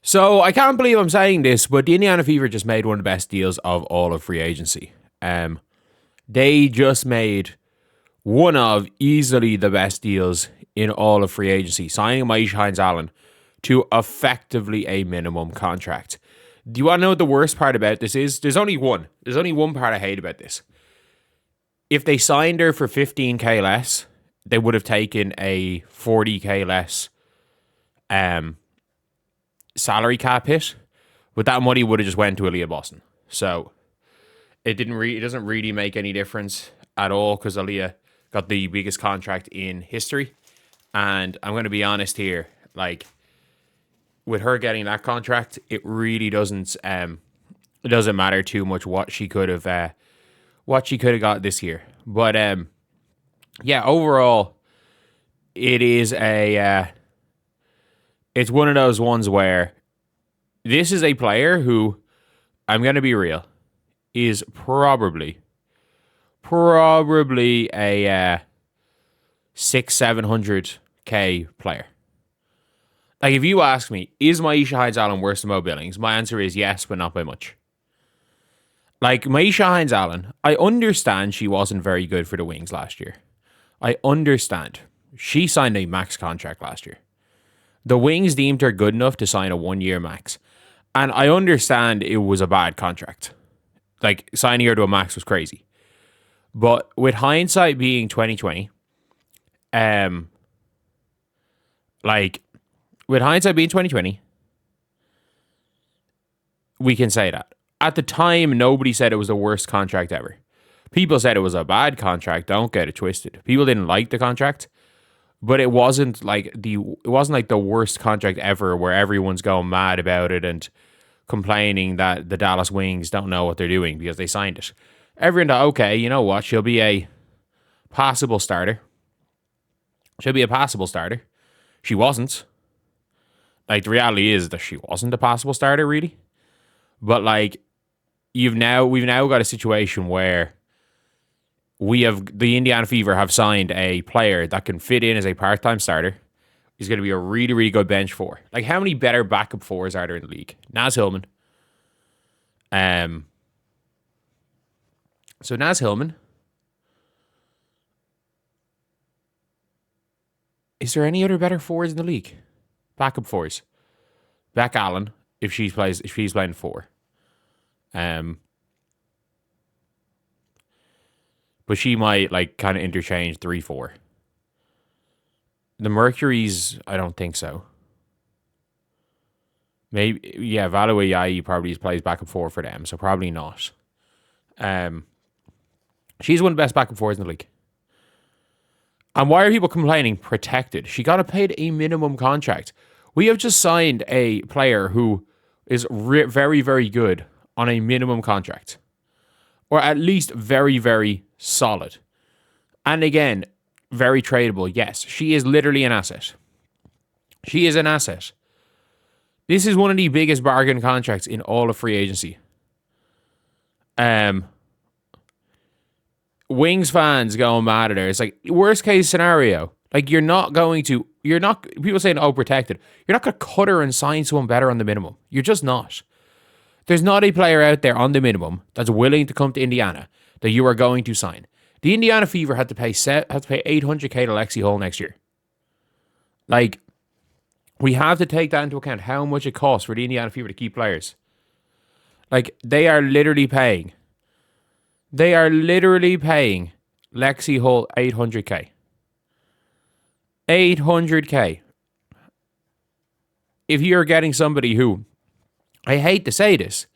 So I can't believe I'm saying this, but the Indiana Fever just made one of the best deals of all of free agency. They just made one of easily the best deals in all of free agency, signing Maisha Hines-Allen to effectively a minimum contract. Do you want to know what the worst part about this is? There's only one. There's only one part I hate about this. If they signed her for 15k less, they would have taken a 40k less salary cap hit, but that money would have just went to Aaliyah Boston. So it doesn't really make any difference at all because Aaliyah got the biggest contract in history. And I'm going to be honest here, like with her getting that contract, it really doesn't matter too much what she could have got this year. But yeah, overall, it is it's one of those ones where this is a player who, I'm going to be real, is probably a 600-700k player. Like, if you ask me, is Maisha Hines-Allen worse than Mo Billings? My answer is yes, but not by much. Like, Maisha Hines-Allen, I understand she wasn't very good for the Wings last year. I understand. She signed a max contract last year. The Wings deemed her good enough to sign a 1-year max. And I understand it was a bad contract. Like, signing her to a max was crazy. But with hindsight being 2020, with hindsight being 2020, we can say that. At the time, nobody said it was the worst contract ever. People said it was a bad contract. Don't get it twisted. People didn't like the contract, but it wasn't like the worst contract ever where everyone's going mad about it and complaining that the Dallas Wings don't know what they're doing because they signed it. Everyone thought, okay, you know what? She'll be a passable starter. She wasn't. Like, the reality is that she wasn't a possible starter, really. But like, we've now got a situation where the Indiana Fever have signed a player that can fit in as a part-time starter. He's going to be a really, really good bench four. Like, how many better backup fours are there in the league? Naz Hillman. So Naz Hillman. Is there any other better fours in the league? Backup fours. Beck Allen, if she's playing four. But she might like kind of interchange 3-4. The Mercury's, I don't think so. Maybe, yeah, Valaway Yai probably plays backup four for them, so probably not. She's one of the best backup fours in the league. And why are people complaining? Protected. She got paid a minimum contract. We have just signed a player who is very, very good on a minimum contract. Or at least very, very solid. And again, very tradable. Yes, she is literally an asset. She is an asset. This is one of the biggest bargain contracts in all of free agency. Wings fans going mad at her. It's like, worst case scenario. Like, people saying, oh, protected. You're not going to cut her and sign someone better on the minimum. You're just not. There's not a player out there on the minimum that's willing to come to Indiana that you are going to sign. The Indiana Fever had to pay $800K to Lexi Hull next year. Like, we have to take that into account, how much it costs for the Indiana Fever to keep players. Like, they are literally paying Lexi Hull $800K. $800K. If you're getting somebody who, I hate to say this,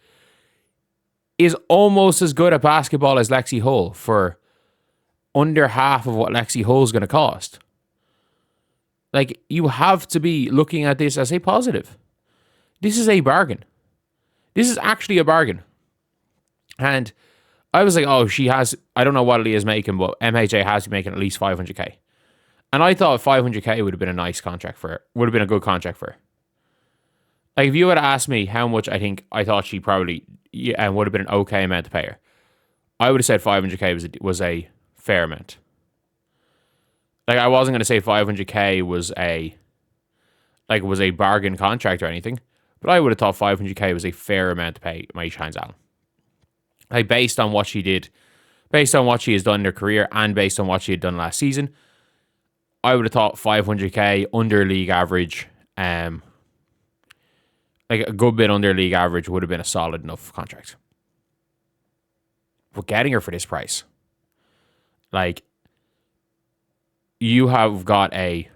is almost as good at basketball as Lexi Hull for under half of what Lexi Hull is going to cost. Like, you have to be looking at this as a positive. This is a bargain. This is actually a bargain. And I was like, oh, I don't know what Leah's making, but MHA has to be making at least $500K. And I thought $500K would have been a nice contract for her. Would have been a good contract for her. Like, if you had asked me how much I thought she probably would have been an okay amount to pay her, I would have said $500K was a fair amount. Like, I wasn't going to say $500K was a bargain contract or anything, But I would have thought 500k was a fair amount to pay Paige Allen. Like, based on what she did, based on what she has done in her career, and based on what she had done last season, I would have thought 500k under league average, like a good bit under league average, would have been a solid enough contract. But getting her for this price, like, you have got a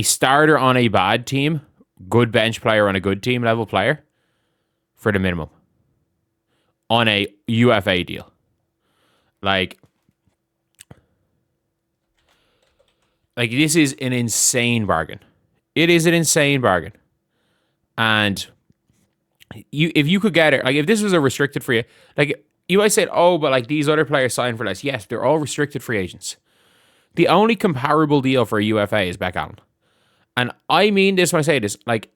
starter on a bad team, good bench player on a good team level player for the minimum on a UFA deal. Like this is an insane bargain. It is an insane bargain. And if you could get it, like, if this was a restricted free, like, you might say, oh, but like these other players signed for less. Yes, they're all restricted free agents. The only comparable deal for a UFA is Beck Allen. And I mean this when I say this, like,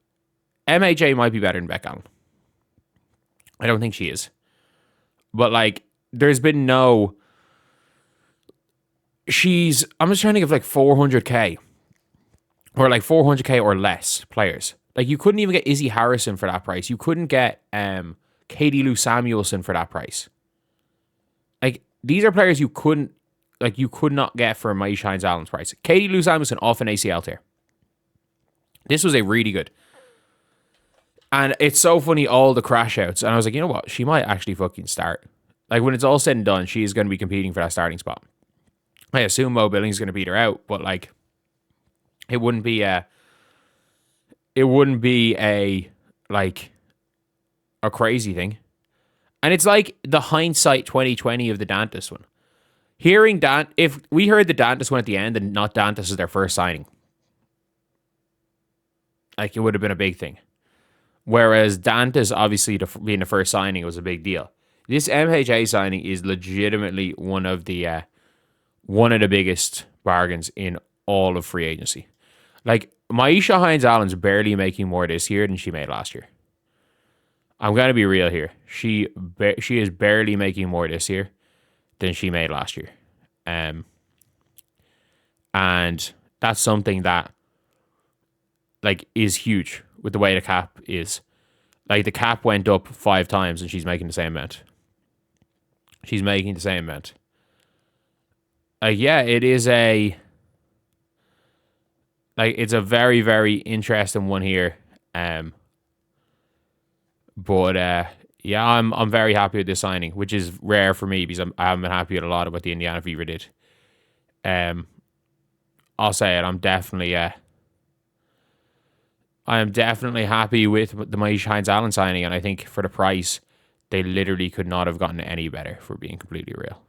MHA might be better than Beck Allen. I don't think she is. But like, there's been no, I'm just trying to think of like 400k or like 400k or less players. Like, you couldn't even get Izzy Harrison for that price. You couldn't get Katie Lou Samuelson for that price. Like, these are players you could not get for Paige Allen's price. Katie Lou Samuelson off an ACL tear. This was a really good. And it's so funny, all the crash outs. And I was like, you know what? She might actually fucking start. Like, when it's all said and done, she's going to be competing for that starting spot. I assume Mo Billings is going to beat her out, but like, it wouldn't be a like a crazy thing. And it's like the hindsight 2020 of the Dantas one. If we heard the Dantas one at the end and not Dantas as their first signing, like, it would have been a big thing. Whereas Dantas, obviously, being the first signing was a big deal. This MHA signing is legitimately one of the biggest bargains in all of free agency. Like, Paige Allen's barely making more this year than she made last year. I'm going to be real here. She is barely making more this year than she made last year. And that's something that, like, is huge with the way the cap is. Like, the cap went up 5 times and she's making the same amount. She's making the same amount. Yeah, it is it's a very, very interesting one here. But yeah, I'm very happy with this signing, which is rare for me because I haven't been happy with a lot of what the Indiana Fever did. I'll say it. I am definitely happy with the Paige Allen signing, and I think for the price, they literally could not have gotten any better, for being completely real.